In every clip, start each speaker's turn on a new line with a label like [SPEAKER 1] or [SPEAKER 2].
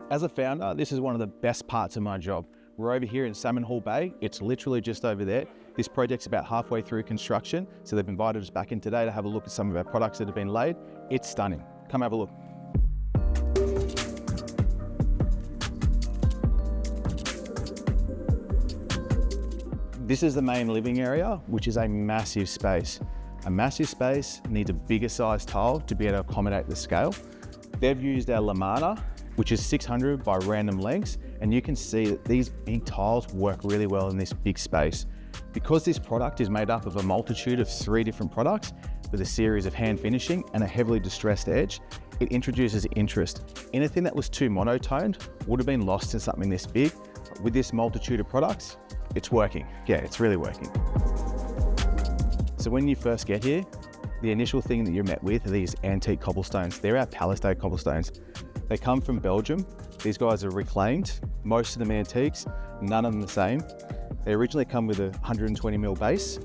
[SPEAKER 1] As a founder, this is one of the best parts of my job. We're over here in Salmon Haul Bay. It's literally just over there. This project's about halfway through construction, so they've invited us back in today to have a look at some of our products that have been laid. It's stunning. Come have a look. This is the main living area, which is a massive space. A massive space needs a bigger size tile to be able to accommodate the scale. They've used our LEMANA, which is 600 by random lengths, and you can see that these big tiles work really well in this big space. Because this product is made up of a multitude of 3 different products with a series of hand finishing and a heavily distressed edge, it introduces interest. Anything that was too monotoned would have been lost in something this big. But with this multitude of products, it's working. Yeah, it's really working. So when you first get here, the initial thing that you're met with are these antique cobblestones. They're our PALISADE cobblestones. They come from Belgium. These guys are reclaimed. Most of them antiques, none of them the same. They originally come with a 120mm base.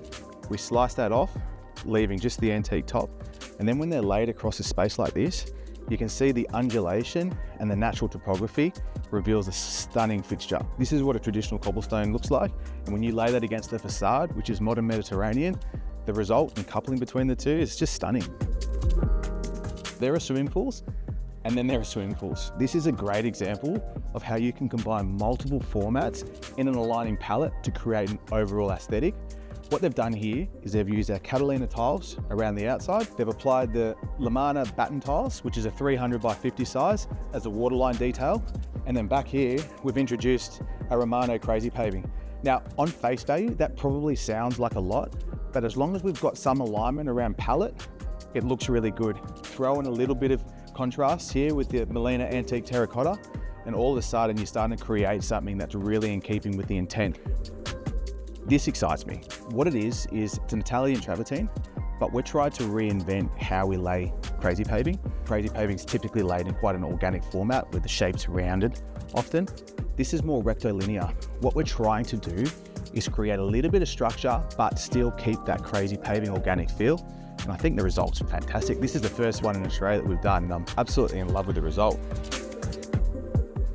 [SPEAKER 1] We slice that off, leaving just the antique top. And then when they're laid across a space like this, you can see the undulation and the natural topography reveals a stunning fixture. This is what a traditional cobblestone looks like. And when you lay that against the facade, which is modern Mediterranean, the result in coupling between the two is just stunning. There are swimming pools, and then there are swimming pools. This is a great example of how you can combine multiple formats in an aligning palette to create an overall aesthetic. What they've done here is they've used our CATALINA tiles around the outside. They've applied the LEMANA batten tiles, which is a 300 by 50 size, as a waterline detail. And then back here, we've introduced a ROMANO crazy paving. Now, on face value, that probably sounds like a lot, but as long as we've got some alignment around palette, it looks really good. Throw in a little bit of contrast here with the Melina antique terracotta, and all of a sudden you're starting to create something that's really in keeping with the intent. This excites me. What it is it's an Italian travertine, but we're trying to reinvent how we lay crazy paving. Crazy paving is typically laid in quite an organic format with the shapes rounded often. This is more rectilinear. What we're trying to do is create a little bit of structure, but still keep that crazy paving organic feel. And I think the results are fantastic. This is the first one in Australia that we've done, and I'm absolutely in love with the result.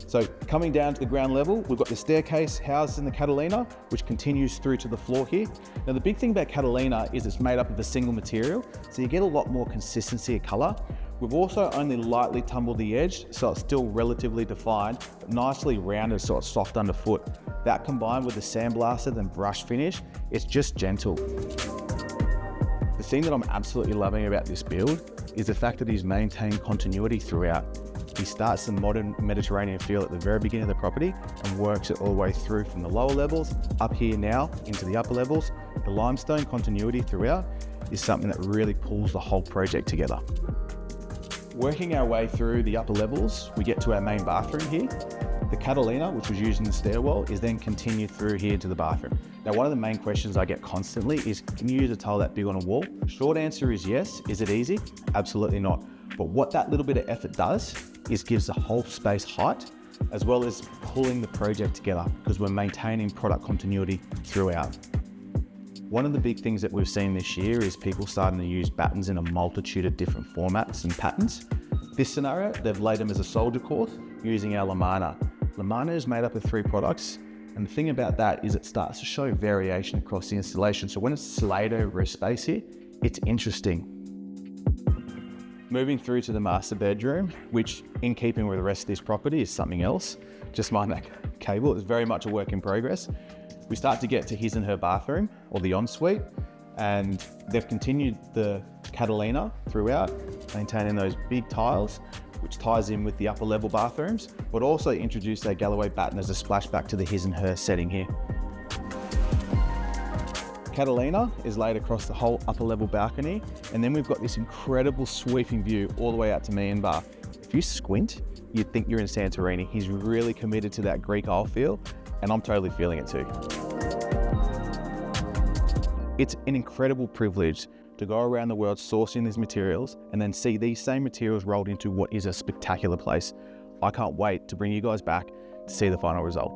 [SPEAKER 1] So coming down to the ground level, we've got the staircase housed in the CATALINA, which continues through to the floor here. Now the big thing about CATALINA is it's made up of a single material, so you get a lot more consistency of color. We've also only lightly tumbled the edge, so it's still relatively defined, but nicely rounded so it's soft underfoot. That combined with the sandblasted and brush finish, it's just gentle. The thing that I'm absolutely loving about this build is the fact that he's maintained continuity throughout. He starts the modern Mediterranean feel at the very beginning of the property and works it all the way through from the lower levels, up here now into the upper levels. The limestone continuity throughout is something that really pulls the whole project together. Working our way through the upper levels, we get to our main bathroom here. The CATALINA, which was used in the stairwell, is then continued through here to the bathroom. Now, one of the main questions I get constantly is, can you use a tile that big on a wall? Short answer is yes. Is it easy? Absolutely not. But what that little bit of effort does is gives the whole space height, as well as pulling the project together, because we're maintaining product continuity throughout. One of the big things that we've seen this year is people starting to use battens in a multitude of different formats and patterns. This scenario, they've laid them as a soldier course using our LEMANA. LEMANA is made up of 3 products, and the thing about that is it starts to show variation across the installation. So when it's slayed over a space here, it's interesting. Moving through to the master bedroom, which in keeping with the rest of this property is something else. Just mind that cable, it's very much a work in progress. We start to get to his and her bathroom, or the ensuite, and they've continued the CATALINA throughout, maintaining those big tiles, which ties in with the upper level bathrooms, but also introduced their Galloway batten as a splashback to the his and her setting here. CATALINA is laid across the whole upper level balcony, and then we've got this incredible sweeping view all the way out to Main Bar. If you squint, you'd think you're in Santorini. He's really committed to that Greek Isle feel, and I'm totally feeling it too. It's an incredible privilege to go around the world sourcing these materials and then see these same materials rolled into what is a spectacular place. I can't wait to bring you guys back to see the final result.